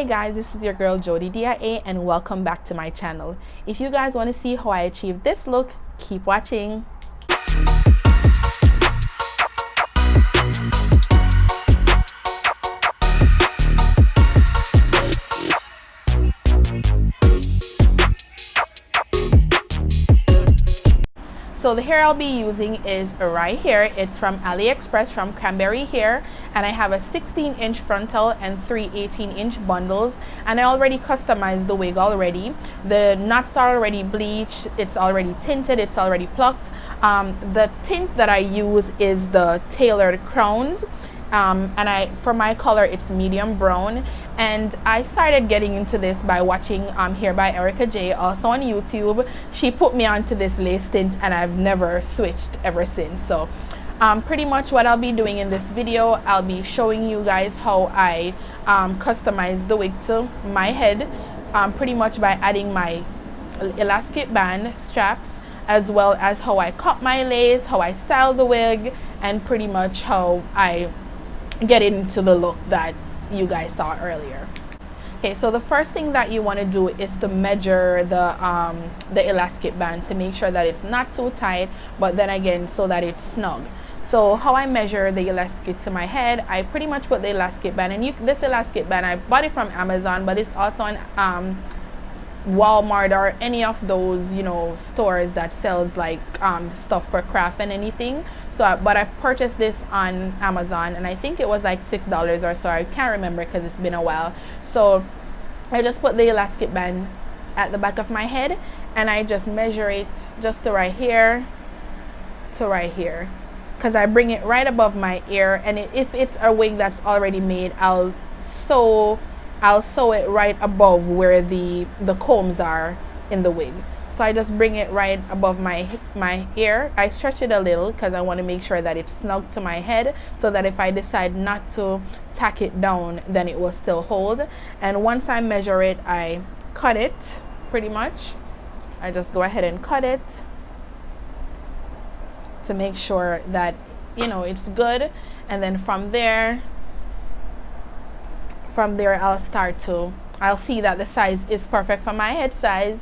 Hey guys, this is your girl Jody D.I.A and welcome back to my channel. If you guys want to see how I achieved this look, keep watching. So the hair I'll be using is right here. It's from AliExpress from Cranberry Hair, and I have a 16-inch frontal and three 18-inch bundles, and I already customized the wig already. The knots are already bleached, it's already tinted, it's already plucked. The tint that I use is the tailored crowns. And for my color it's medium brown, and I started getting into this by watching Hair by Erica J, also on YouTube. She put me onto this lace tint and I've never switched ever since. So pretty much what I'll be doing in this video, I'll be showing you guys how I customize the wig to my head, pretty much by adding my elastic band straps, as well as how I cut my lace, how I style the wig, and pretty much how I get into the look that you guys saw earlier. Okay, so the first thing that you want to do is to measure the elastic band to make sure that it's not too tight, but then again so that it's snug. So how I measure the elastic to my head, I pretty much put the elastic band, and this elastic band I bought it from Amazon, but it's also on Walmart or any of those, you know, stores that sells like stuff for craft and anything. So but I purchased this on Amazon, and I think it was like $6 or so. I can't remember because it's been a while. So I just put the elastic band at the back of my head, and I just measure it just to right here to right here, because I bring it right above my ear. And if it's a wig that's already made, I'll sew it right above where the combs are in the wig. So I just bring it right above my ear. I stretch it a little because I want to make sure that it's snug to my head, so that if I decide not to tack it down, then it will still hold. And once I measure it, I cut it pretty much. I just go ahead and cut it to make sure that, you know, it's good. And then from there I'll see that the size is perfect for my head size.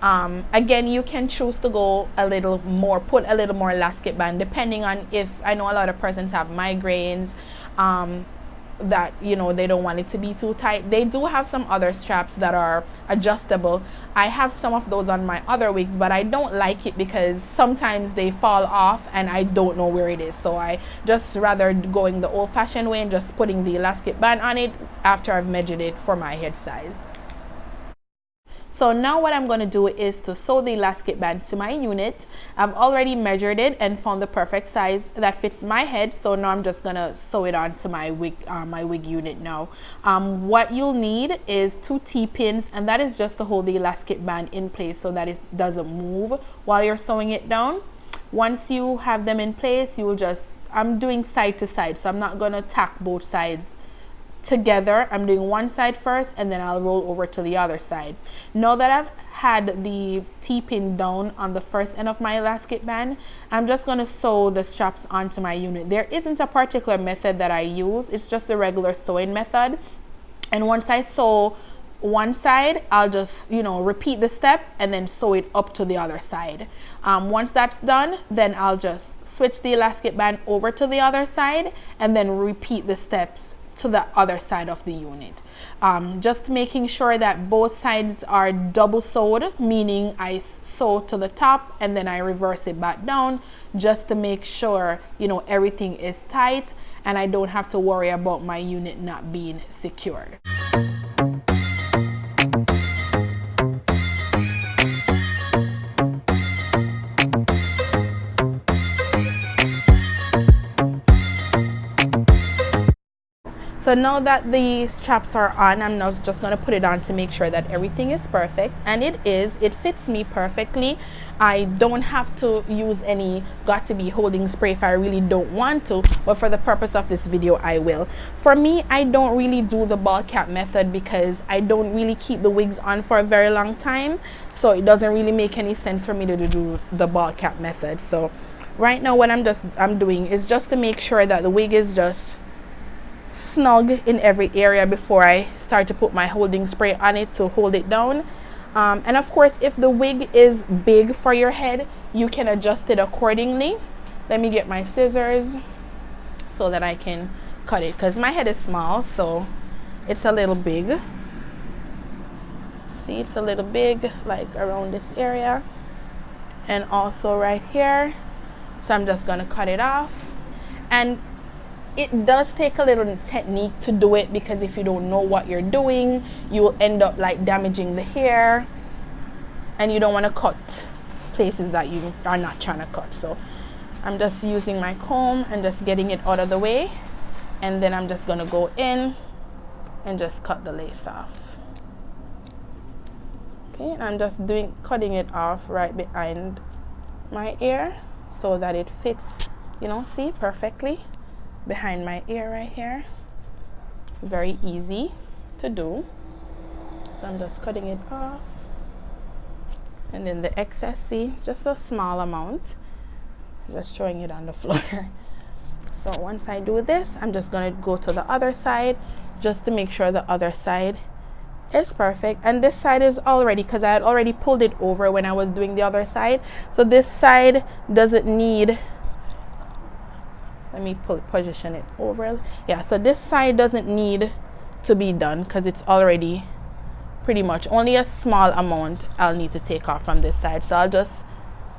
Again, you can choose to go a little more, put a little more elastic band, depending on, if I know a lot of persons have migraines, that, you know, they don't want it to be too tight. They do have some other straps that are adjustable. I have some of those on my other wigs, but I don't like it because sometimes they fall off and I don't know where it is. So I just rather going the old-fashioned way and just putting the elastic band on it after I've measured it for my head size. So now what I'm going to do is to sew the elastic band to my unit. I've already measured it and found the perfect size that fits my head. So now I'm just going to sew it onto my wig unit now. What you'll need is 2 T-pins, and that is just to hold the elastic band in place so that it doesn't move while you're sewing it down. Once you have them in place, you will just, I'm doing side to side, so I'm not going to tack both sides together. I'm doing one side first, and then I'll roll over to the other side. Now that I've had the T-pin down on the first end of my elastic band, I'm just going to sew the straps onto my unit. There isn't a particular method that I use, it's just the regular sewing method. And once I sew one side, I'll just, you know, repeat the step and then sew it up to the other side. Once that's done, then I'll just switch the elastic band over to the other side and then repeat the steps to the other side of the unit. Just making sure that both sides are double sewed, meaning I sew to the top and then I reverse it back down, just to make sure, you know, everything is tight and I don't have to worry about my unit not being secured. So now that the straps are on, I'm now just going to put it on to make sure that everything is perfect, and it is. It fits me perfectly. I don't have to use any got to be holding spray if I really don't want to, but for the purpose of this video I will. For me, I don't really do the ball cap method because I don't really keep the wigs on for a very long time, so it doesn't really make any sense for me to do the ball cap method. So right now what I'm doing is just to make sure that the wig is just snug in every area before I start to put my holding spray on it to hold it down. And of course, if the wig is big for your head, you can adjust it accordingly. Let me get my scissors so that I can cut it, because my head is small, so it's a little big. See, it's a little big, like around this area and also right here. So I'm just gonna cut it off. And it does take a little technique to do it, because if you don't know what you're doing, you will end up like damaging the hair, and you don't want to cut places that you are not trying to cut. So I'm just using my comb and just getting it out of the way, and then I'm just gonna go in and just cut the lace off. Okay, and I'm just cutting it off right behind my ear so that it fits, you know, see, perfectly behind my ear right here. Very easy to do. So I'm just cutting it off, and then the excess, see, just a small amount, just throwing it on the floor. So once I do this, I'm just going to go to the other side just to make sure the other side is perfect. And this side is already, because I had already pulled it over when I was doing the other side, so this side doesn't need, let me position it over. Yeah, so this side doesn't need to be done because it's already pretty much only a small amount I'll need to take off from this side. So I'll just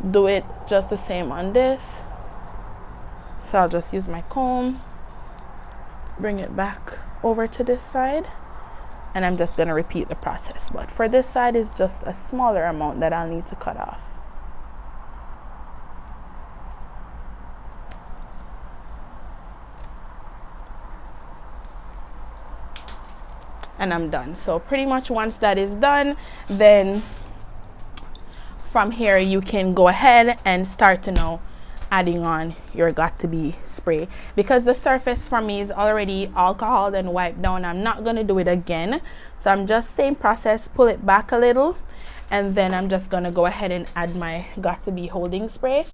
do it just the same on this. So I'll just use my comb, bring it back over to this side, and I'm just going to repeat the process. But for this side, it's just a smaller amount that I'll need to cut off. And I'm done. So pretty much once that is done, then from here you can go ahead and start to know adding on your Got2b spray. Because the surface for me is already alcoholed and wiped down, I'm not going to do it again. So I'm just same process, pull it back a little, and then I'm just going to go ahead and add my Got2b holding spray.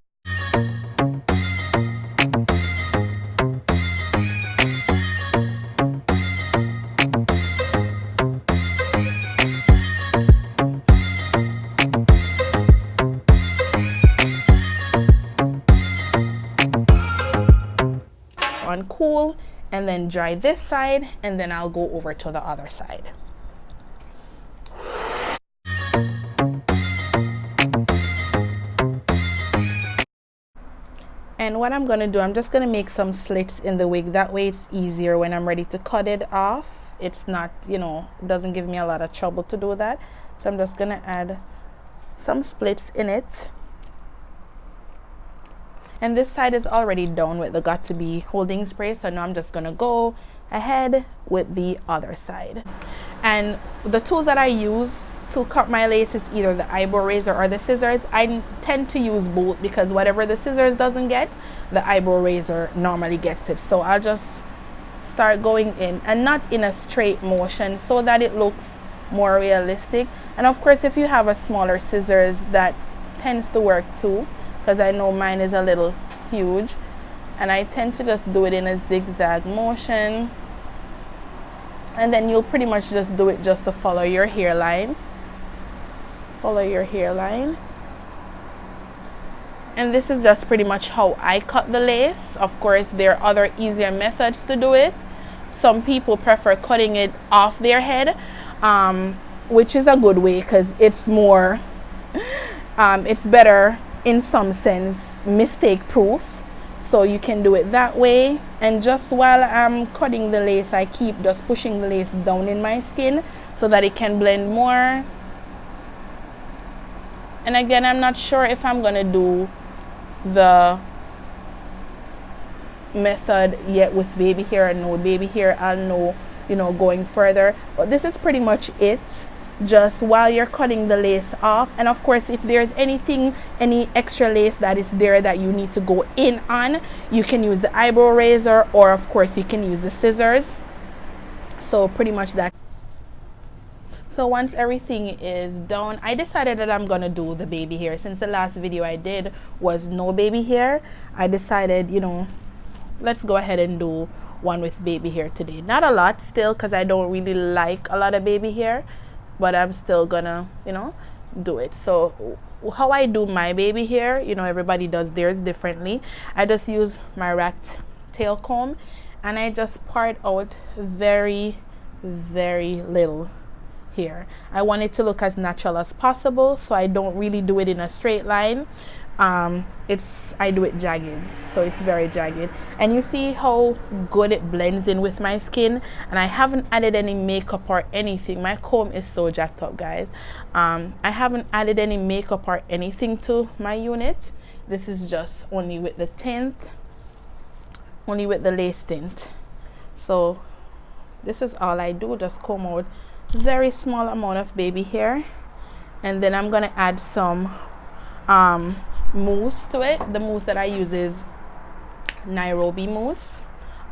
On cool, and then dry this side, and then I'll go over to the other side. And what I'm going to do, I'm just going to make some slits in the wig. That way it's easier when I'm ready to cut it off. It's not, you know, it doesn't give me a lot of trouble to do that. So I'm just going to add some splits in it. And this side is already done with the Got2b holding spray, so now I'm just going to go ahead with the other side. And the tools that I use to cut my lace is either the eyebrow razor or the scissors. I tend to use both, because whatever the scissors doesn't get, the eyebrow razor normally gets it. So I'll just start going in, and not in a straight motion, so that it looks more realistic. And of course, if you have a smaller scissors, that tends to work too, because I know mine is a little huge, and I tend to just do it in a zigzag motion, and then you'll pretty much just do it just to follow your hairline. Follow your hairline. And this is just pretty much how I cut the lace. Of course, there are other easier methods to do it. Some people prefer cutting it off their head, which is a good way, because it's more it's better in some sense, mistake proof. So you can do it that way. And just while I'm cutting the lace, I keep just pushing the lace down in my skin so that it can blend more. And again, I'm not sure if I'm gonna do the method yet with baby hair or no baby hair. I'll know, you know, going further. But this is pretty much it, just while you're cutting the lace off. And of course, if there's anything, any extra lace that is there that you need to go in on, you can use the eyebrow razor, or of course you can use the scissors. So pretty much that. So once everything is done, I decided that I'm gonna do the baby hair. Since the last video I did was no baby hair, I decided, you know, let's go ahead and do one with baby hair today. Not a lot still, because I don't really like a lot of baby hair, but I'm still gonna, you know, do it. So how I do my baby hair, you know, everybody does theirs differently. I just use my rat tail comb, and I just part out very little here. I want it to look as natural as possible, so I don't really do it in a straight line. I do it jagged, so it's very jagged, and you see how good it blends in with my skin. And I haven't added any makeup or anything. My comb is so jacked up, guys. I haven't added any makeup or anything to my unit. This is just only with the tint, only with the lace tint. So this is all I do, just comb out very small amount of baby hair, and then I'm gonna add some mousse to it. The mousse that I use is Nairobi mousse.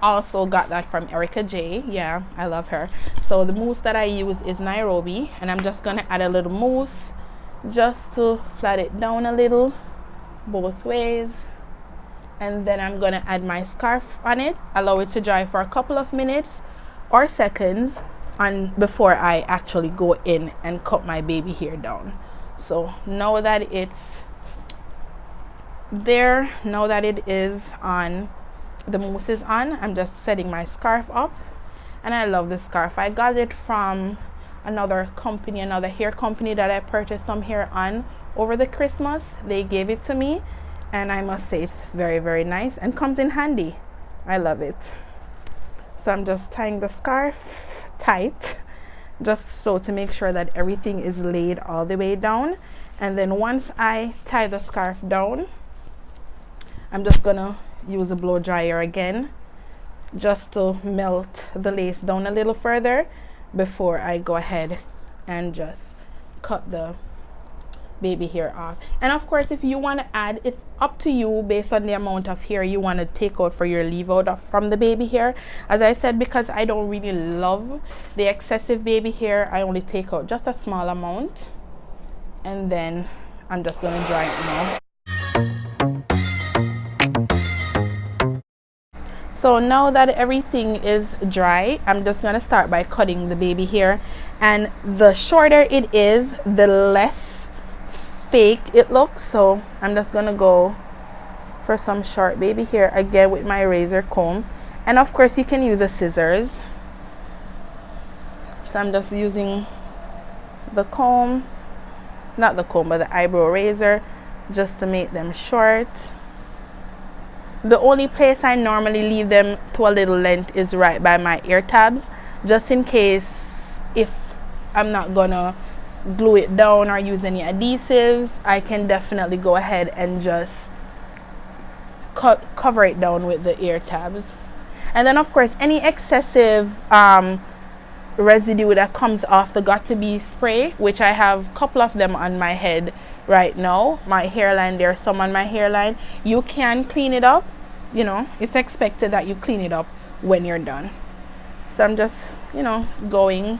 Also got that from Erica J. Yeah, I love her. So the mousse that I use is Nairobi, and I'm just gonna add a little mousse just to flat it down a little both ways, and then I'm gonna add my scarf on it, allow it to dry for a couple of minutes or seconds before I actually go in and cut my baby hair down. So now that it's there, now that it is on, the mousse is on, I'm just setting my scarf up. And I love this scarf. I got it from another company, another hair company that I purchased some hair on over the Christmas. They gave it to me, and I must say it's very nice and comes in handy. I love it. So I'm just tying the scarf tight, just so to make sure that everything is laid all the way down. And then once I tie the scarf down, I'm just gonna use a blow dryer again just to melt the lace down a little further before I go ahead and just cut the baby hair off. And of course, if you want to add, it's up to you based on the amount of hair you want to take out for your leave out from the baby hair. As I said, because I don't really love the excessive baby hair, I only take out just a small amount, and then I'm just going to dry it now. So now that everything is dry, I'm just going to start by cutting the baby hair. And the shorter it is, the less fake it looks. So I'm just gonna go for some short baby hair again with my razor comb, and of course you can use a scissors. So I'm just using the comb, not the comb, but the eyebrow razor, just to make them short. The only place I normally leave them to a little length is right by my ear tabs, just in case if I'm not gonna glue it down or use any adhesives, I can definitely go ahead and just cover it down with the ear tabs. And then of course any excessive residue that comes off the got2b spray, which I have a couple of them on my head right now, my hairline, there's some on my hairline, you can clean it up. You know, it's expected that you clean it up when you're done. So I'm just, you know, going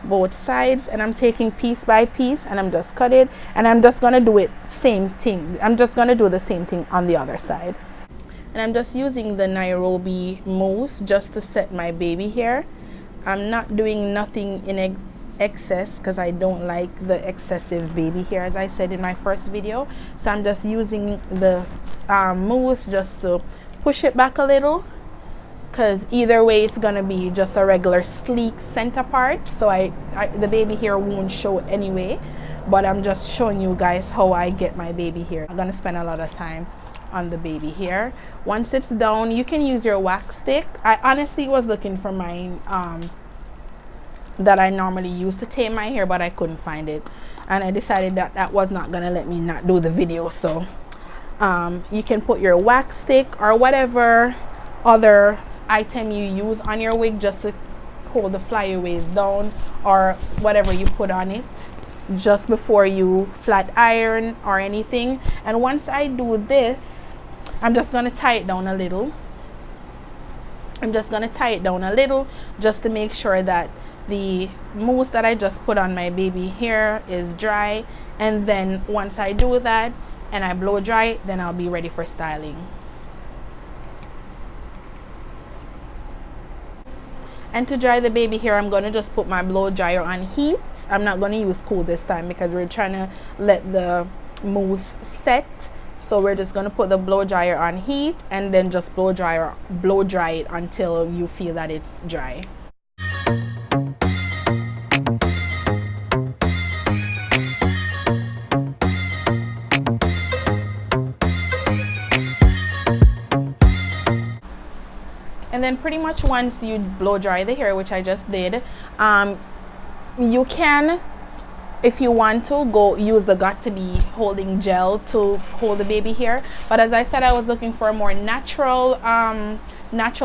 both sides, and I'm taking piece by piece, and I'm just cut it, and I'm just gonna do it same thing. I'm just gonna do the same thing on the other side. And I'm just using the Nairobi mousse just to set my baby hair. I'm not doing nothing in excess because I don't like the excessive baby hair, as I said in my first video. So I'm just using the mousse just to push it back a little, because either way it's gonna be just a regular sleek center part, so the baby hair won't show anyway. But I'm just showing you guys how I get my baby hair. I'm gonna spend a lot of time on the baby hair. Once it's down, you can use your wax stick. I honestly was looking for mine that I normally use to tame my hair, but I couldn't find it, and I decided that that was not gonna let me not do the video. So you can put your wax stick or whatever other item you use on your wig just to hold the flyaways down, or whatever you put on it, just before you flat iron or anything. And once I do this, I'm just going to tie it down a little. Just to make sure that the mousse that I just put on my baby hair is dry. And then once I do that and I blow dry it, then I'll be ready for styling. And to dry the baby hair, I'm going to just put my blow dryer on heat. I'm not going to use cool this time because we're trying to let the mousse set. So we're just going to put the blow dryer on heat and then just blow dry it until you feel that it's dry. And then pretty much once you blow dry the hair, which I just did, you can, if you want to, go use the Got2b holding gel to hold the baby hair. But as I said, I was looking for a more natural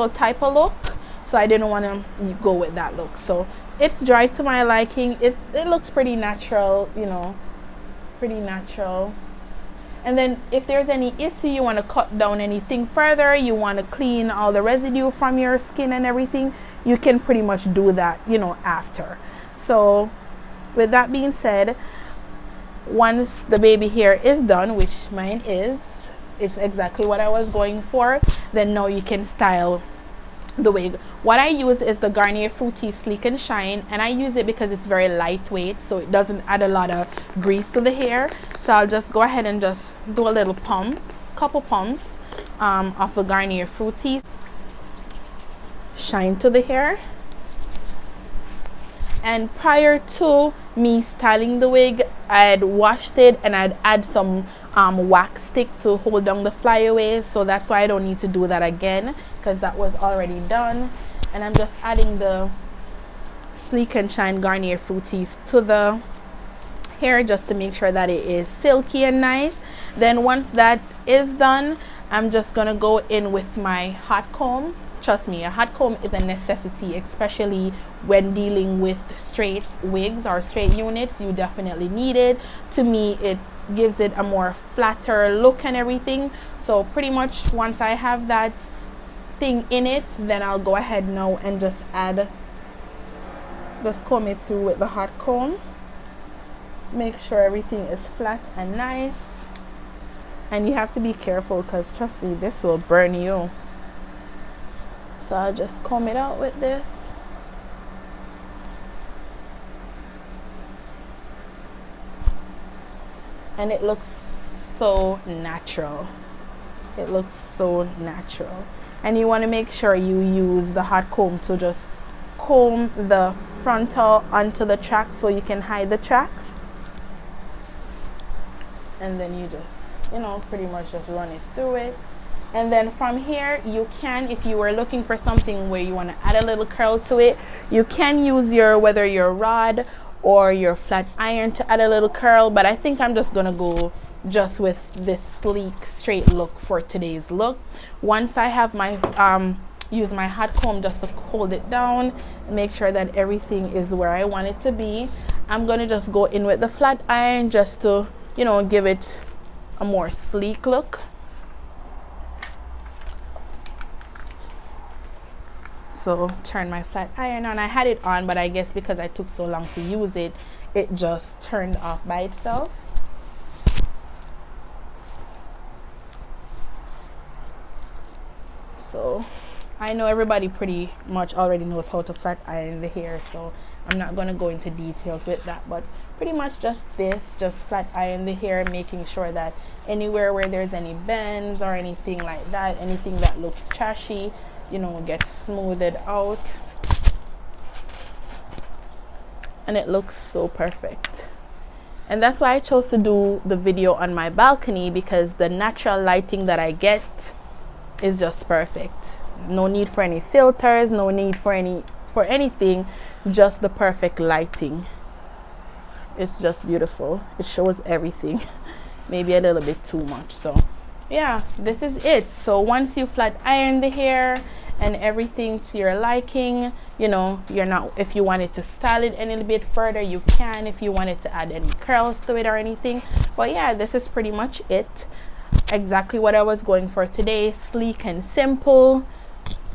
type of look, so I didn't want to go with that look. So it's dry to my liking. It looks pretty natural, you know, pretty natural. And then if there's any issue, you want to cut down anything further, you want to clean all the residue from your skin and everything, you can pretty much do that, you know, after. So with that being said, once the baby hair is done, which mine is, it's exactly what I was going for, then now you can style the wig. What I use is the Garnier Fruity Sleek and Shine, and I use it because it's very lightweight, so it doesn't add a lot of grease to the hair. So I'll just go ahead and just do a little pump, couple pumps of the Garnier Fruity Shine to the hair. And prior to me styling the wig, I'd washed it and I'd add some wax stick to hold down the flyaways, so that's why I don't need to do that again because that was already done. And I'm just adding the Sleek and Shine Garnier Fruities to the hair just to make sure that it is silky and nice. Then once that is done, I'm just gonna go in with my hot comb. Trust me, a hot comb is a necessity, especially when dealing with straight wigs or straight units. You definitely need it. To me, it gives it a more flatter look and everything. So pretty much once I have that thing in it, then I'll go ahead now and just comb it through with the hot comb. Make sure everything is flat and nice. And you have to be careful because trust me, this will burn you. So I'll just comb it out with this. And it looks so natural. It looks so natural. And you want to make sure you use the hot comb to just comb the frontal onto the track so you can hide the tracks. And then you just, you know, pretty much just run it through it. And then from here, you can, if you were looking for something where you want to add a little curl to it, you can use whether your rod or your flat iron to add a little curl. But I think I'm just gonna go just with this sleek straight look for today's look. Once I have my use my hot comb just to hold it down, make sure that everything is where I want it to be, I'm gonna just go in with the flat iron just to, you know, give it a more sleek look. So turn my flat iron on. I had it on, but I guess because I took so long to use it, it just turned off by itself. So I know everybody pretty much already knows how to flat iron the hair, so I'm not going to go into details with that, but pretty much just flat iron the hair, making sure that anywhere where there's any bends or anything like that, anything that looks trashy, you know, gets smoothed out. And it looks so perfect. And that's why I chose to do the video on my balcony, because the natural lighting that I get is just perfect. No need for any filters, no need for anything, just the perfect lighting. It's just beautiful. It shows everything. Maybe a little bit too much. So yeah, this is it. So once you flat iron the hair and everything to your liking, you know, if you wanted to style it a little bit further, you can, if you wanted to add any curls to it or anything. But yeah, this is pretty much it. Exactly what I was going for today. Sleek and simple,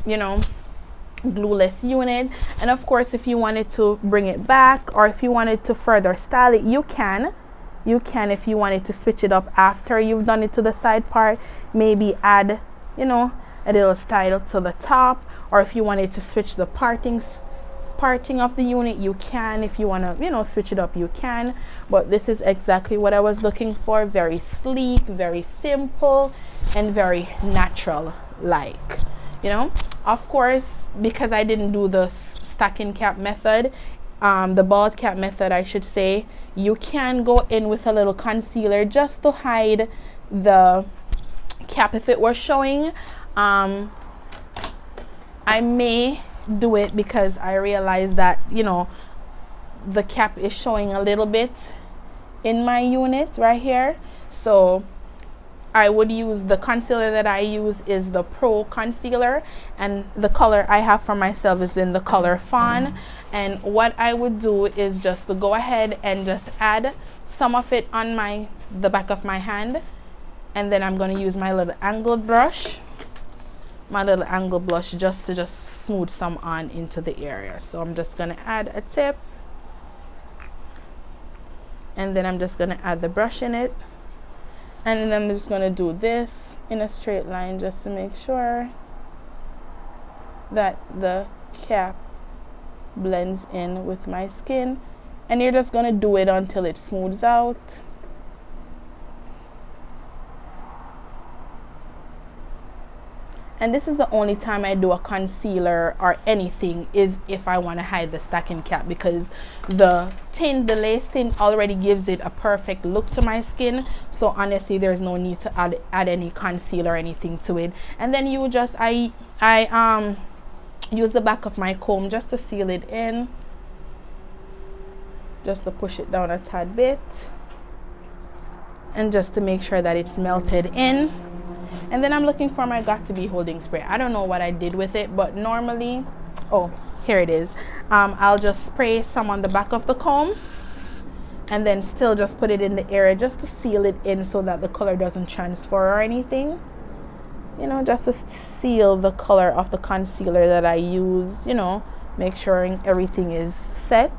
you know, glueless unit. And of course, if you wanted to bring it back, or if you wanted to further style it, you can. If you wanted to switch it up after you've done it to the side part, maybe add, you know, a little style to the top, or if you wanted to switch the partings parting of the unit, you can. If you want to, you know, switch it up, you can. But this is exactly what I was looking for. Very sleek, very simple, and very natural like, you know. Of course, because I didn't do the stacking cap method, the bald cap method I should say, you can go in with a little concealer just to hide the cap if it was showing. I may do it because I realized that, you know, the cap is showing a little bit in my unit right here. So I would use the concealer that I use is the Pro concealer, and the color I have for myself is in the color Fawn. And what I would do is just to go ahead and just add some of it on the back of my hand, and then I'm going to use my little angled brush, just to smooth some on into the area. So I'm just going to add a tip, and then I'm just going to add the brush in it, and then I'm just going to do this in a straight line just to make sure that the cap blends in with my skin. And you're just going to do it until it smooths out. And this is the only time I do a concealer or anything is if I want to hide the stacking cap, because the lace tint already gives it a perfect look to my skin. So honestly, there's no need to add any concealer or anything to it. And then you just I use the back of my comb just to seal it in, just to push it down a tad bit, and just to make sure that it's melted in. And then I'm looking for my Got To Be holding spray. I don't know what I did with it, but normally, oh, here it is. I'll just spray some on the back of the comb, and then still just put it in the area just to seal it in so that the color doesn't transfer or anything. You know, just to seal the color of the concealer that I use, you know, make sure everything is set.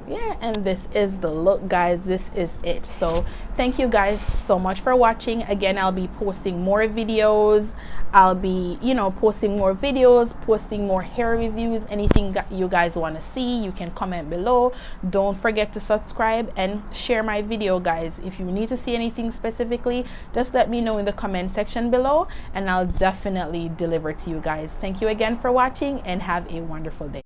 Yeah, and this is the look, guys. This is it. So thank you guys so much for watching. Again, I'll be posting more videos. I'll be, you know, posting more videos, posting more hair reviews. Anything that you guys want to see, you can comment below. Don't forget to subscribe and share my video, guys. If you need to see anything specifically, just let me know in the comment section below, and I'll definitely deliver to you guys. Thank you again for watching, and have a wonderful day.